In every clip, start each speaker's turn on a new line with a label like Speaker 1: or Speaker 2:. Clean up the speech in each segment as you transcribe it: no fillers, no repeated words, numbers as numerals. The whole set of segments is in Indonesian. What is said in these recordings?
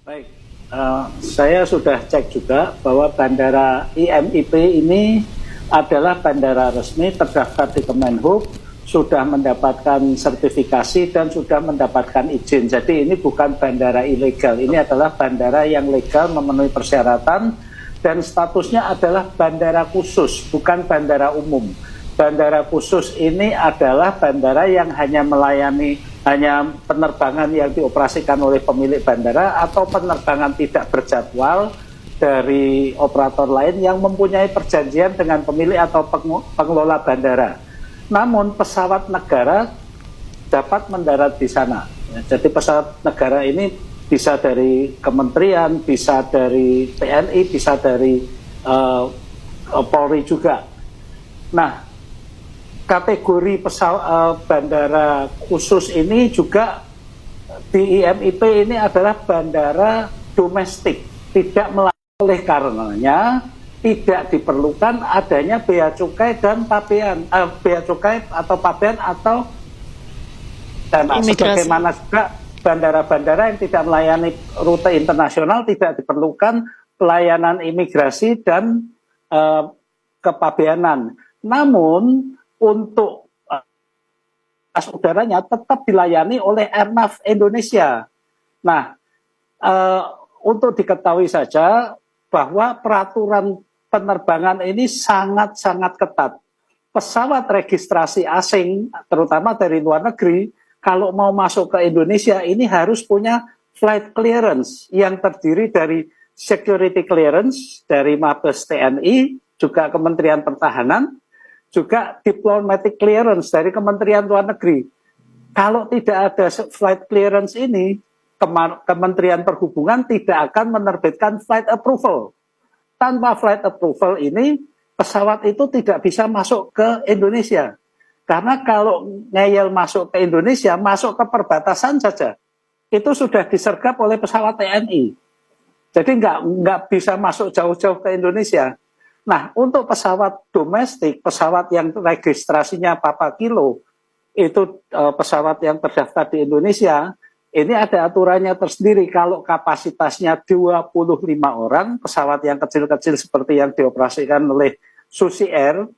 Speaker 1: Baik, saya sudah cek juga bahwa Bandara IMIP ini adalah bandara resmi terdaftar di Kemenhub, sudah mendapatkan sertifikasi dan sudah mendapatkan izin. Jadi ini bukan bandara ilegal, ini adalah bandara yang legal memenuhi persyaratan dan statusnya adalah bandara khusus, bukan bandara umum. Bandara khusus ini adalah bandara yang hanya melayani penerbangan yang dioperasikan oleh pemilik bandara atau penerbangan tidak berjadwal dari operator lain yang mempunyai perjanjian dengan pemilik atau pengelola bandara. Namun pesawat negara dapat mendarat di sana. Jadi pesawat negara ini bisa dari kementerian, bisa dari TNI, bisa dari Polri juga. Nah, kategori bandara khusus ini juga di IMIP ini adalah bandara domestik, tidak melayani. Oleh karenanya tidak diperlukan adanya bea cukai dan pabean, bea cukai atau pabean atau dan sebagaimana juga bandara-bandara yang tidak melayani rute internasional tidak diperlukan pelayanan imigrasi dan kepabeanan. Namun untuk udaranya tetap dilayani oleh Airnav Indonesia. Nah, untuk diketahui saja bahwa peraturan penerbangan ini sangat-sangat ketat. Pesawat registrasi asing, terutama dari luar negeri, kalau mau masuk ke Indonesia ini harus punya flight clearance yang terdiri dari security clearance dari Mabes TNI, juga Kementerian Pertahanan, juga diplomatic clearance dari Kementerian Luar Negeri. Kalau tidak ada flight clearance ini, Kementerian Perhubungan tidak akan menerbitkan flight approval. Tanpa flight approval ini, pesawat itu tidak bisa masuk ke Indonesia. Karena kalau ngeyel masuk ke Indonesia, masuk ke perbatasan saja, itu sudah disergap oleh pesawat TNI. Jadi nggak bisa masuk jauh-jauh ke Indonesia. Nah, untuk pesawat domestik, pesawat yang registrasinya Papa Kilo, itu pesawat yang terdaftar di Indonesia, ini ada aturannya tersendiri. Kalau kapasitasnya 25 orang, pesawat yang kecil-kecil seperti yang dioperasikan oleh Susi Air,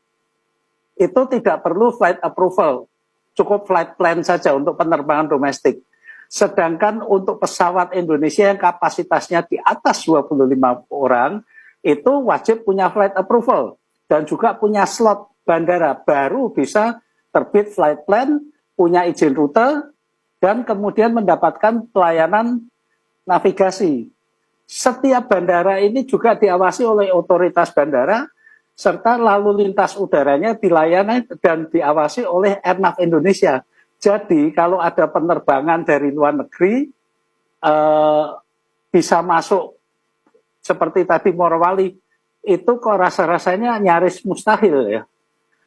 Speaker 1: itu tidak perlu flight approval, cukup flight plan saja untuk penerbangan domestik. Sedangkan untuk pesawat Indonesia yang kapasitasnya di atas 25 orang, itu wajib punya flight approval dan juga punya slot bandara, baru bisa terbit flight plan, punya izin rute, dan kemudian mendapatkan pelayanan navigasi. Setiap bandara ini juga diawasi oleh otoritas bandara, serta lalu lintas udaranya dilayani dan diawasi oleh Airnav Indonesia. Jadi kalau ada penerbangan dari luar negeri, bisa masuk seperti tadi Morowali, itu kok rasa-rasanya nyaris mustahil ya.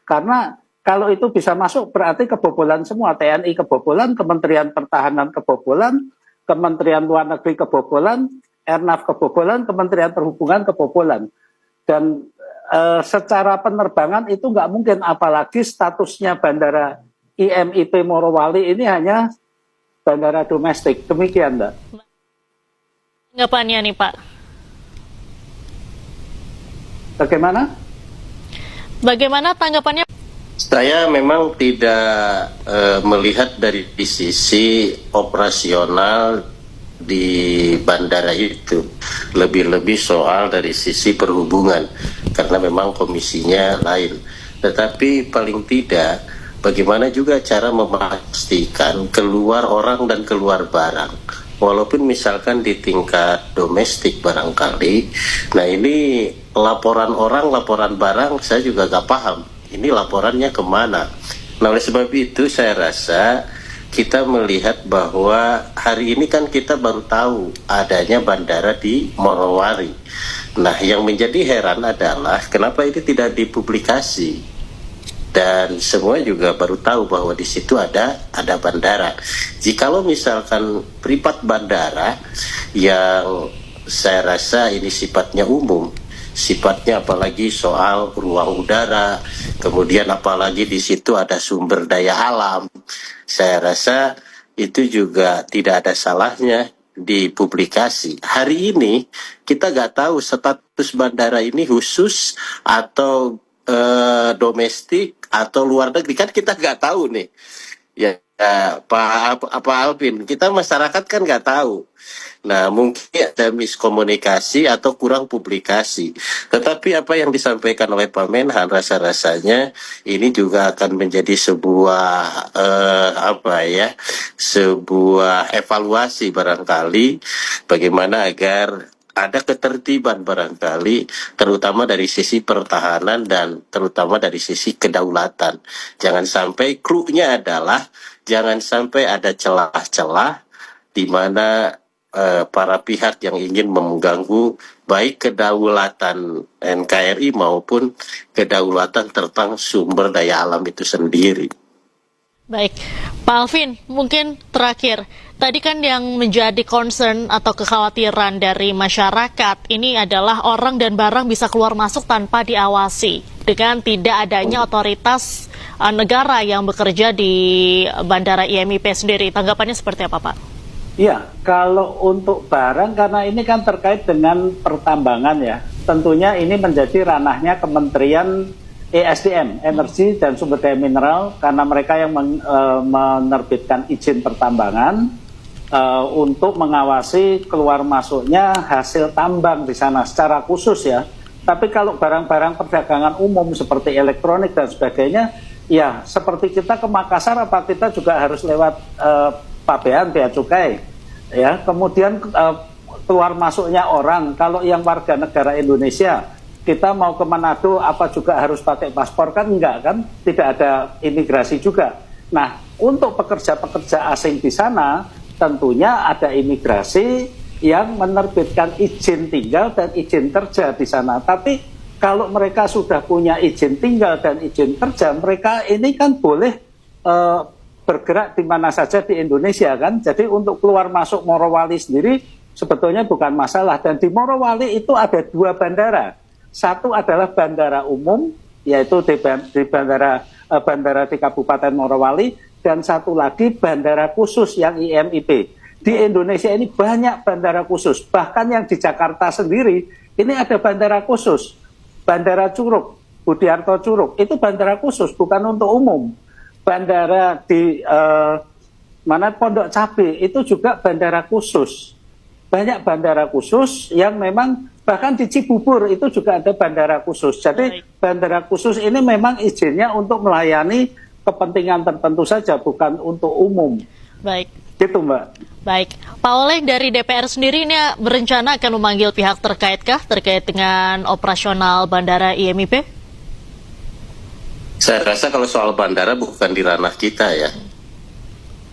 Speaker 1: Karena kalau itu bisa masuk berarti kebobolan semua, TNI kebobolan, Kementerian Pertahanan kebobolan, Kementerian Luar Negeri kebobolan, Airnav kebobolan, Kementerian Perhubungan kebobolan. Dan secara penerbangan itu nggak mungkin, apalagi statusnya bandara IMIP Morowali ini hanya bandara domestik. Demikian, Mbak.
Speaker 2: Tanggapannya nih, Pak. Bagaimana tanggapannya?
Speaker 3: Saya memang tidak melihat dari sisi operasional di bandara itu, lebih-lebih soal dari sisi perhubungan, karena memang komisinya lain. Tetapi paling tidak, bagaimana juga cara memastikan keluar orang dan keluar barang. Walaupun misalkan di tingkat domestik barangkali, nah ini laporan orang, laporan barang, saya juga gak paham. Ini laporannya kemana? Nah, oleh sebab itu saya rasa kita melihat bahwa hari ini kan kita baru tahu adanya bandara di Morowali. Nah, yang menjadi heran adalah kenapa itu tidak dipublikasi? Dan semua juga baru tahu bahwa di situ ada bandara. Jikalau misalkan privat bandara yang saya rasa ini sifatnya umum, sifatnya apalagi soal ruang udara, kemudian apalagi di situ ada sumber daya alam, saya rasa itu juga tidak ada salahnya dipublikasi. Hari ini kita nggak tahu status bandara ini khusus atau domestik atau luar negeri, kan kita nggak tahu nih. Ya, Pak Alvin, kita masyarakat kan nggak tahu. Nah, mungkin ada miskomunikasi atau kurang publikasi. Tetapi apa yang disampaikan oleh Pak Menhan, rasa-rasanya ini juga akan menjadi sebuah sebuah evaluasi barangkali bagaimana agar ada ketertiban barangkali, terutama dari sisi pertahanan dan terutama dari sisi kedaulatan. Jangan sampai clue-nya adalah jangan sampai ada celah-celah di mana para pihak yang ingin mengganggu baik kedaulatan NKRI maupun kedaulatan tentang sumber daya alam itu sendiri.
Speaker 2: Baik, Pak Alvin, mungkin terakhir, tadi kan yang menjadi concern atau kekhawatiran dari masyarakat ini adalah orang dan barang bisa keluar masuk tanpa diawasi dengan tidak adanya otoritas negara yang bekerja di Bandara IMIP sendiri. Tanggapannya seperti apa, Pak?
Speaker 1: Ya, kalau untuk barang, karena ini kan terkait dengan pertambangan ya, tentunya ini menjadi ranahnya Kementerian ESDM, Energi dan Sumber Daya Mineral, karena mereka yang menerbitkan izin pertambangan untuk mengawasi keluar masuknya hasil tambang di sana secara khusus ya. Tapi kalau barang-barang perdagangan umum seperti elektronik dan sebagainya, ya seperti kita ke Makassar, apa kita juga harus lewat Pabean, Bea Cukai, ya. Kemudian keluar masuknya orang, kalau yang warga negara Indonesia, kita mau ke Manado, apa juga harus pakai paspor? Kan enggak kan, tidak ada imigrasi juga. Nah, untuk pekerja-pekerja asing di sana, tentunya ada imigrasi yang menerbitkan izin tinggal dan izin kerja di sana. Tapi kalau mereka sudah punya izin tinggal dan izin kerja, mereka ini kan boleh bergerak di mana saja di Indonesia kan. Jadi untuk keluar masuk Morowali sendiri sebetulnya bukan masalah. Dan di Morowali itu ada 2 bandara. Satu adalah bandara umum, yaitu di bandara di Kabupaten Morowali, dan satu lagi bandara khusus yang IMIP. Di Indonesia ini banyak bandara khusus, bahkan yang di Jakarta sendiri ini ada bandara khusus. Bandara Curug, Budiarto Curug, itu bandara khusus, bukan untuk umum. Bandara di Pondok Cabe itu juga bandara khusus. Banyak bandara khusus yang memang, bahkan di Cibubur itu juga ada bandara khusus. Jadi bandara khusus ini memang izinnya untuk melayani kepentingan tertentu saja, bukan untuk umum.
Speaker 2: Baik.
Speaker 1: Gitu, Mbak.
Speaker 2: Baik, Pak Oleh dari DPR sendiri ini berencana akan memanggil pihak terkaitkah terkait dengan operasional Bandara IMIP?
Speaker 3: Saya rasa kalau soal bandara bukan di ranah kita ya.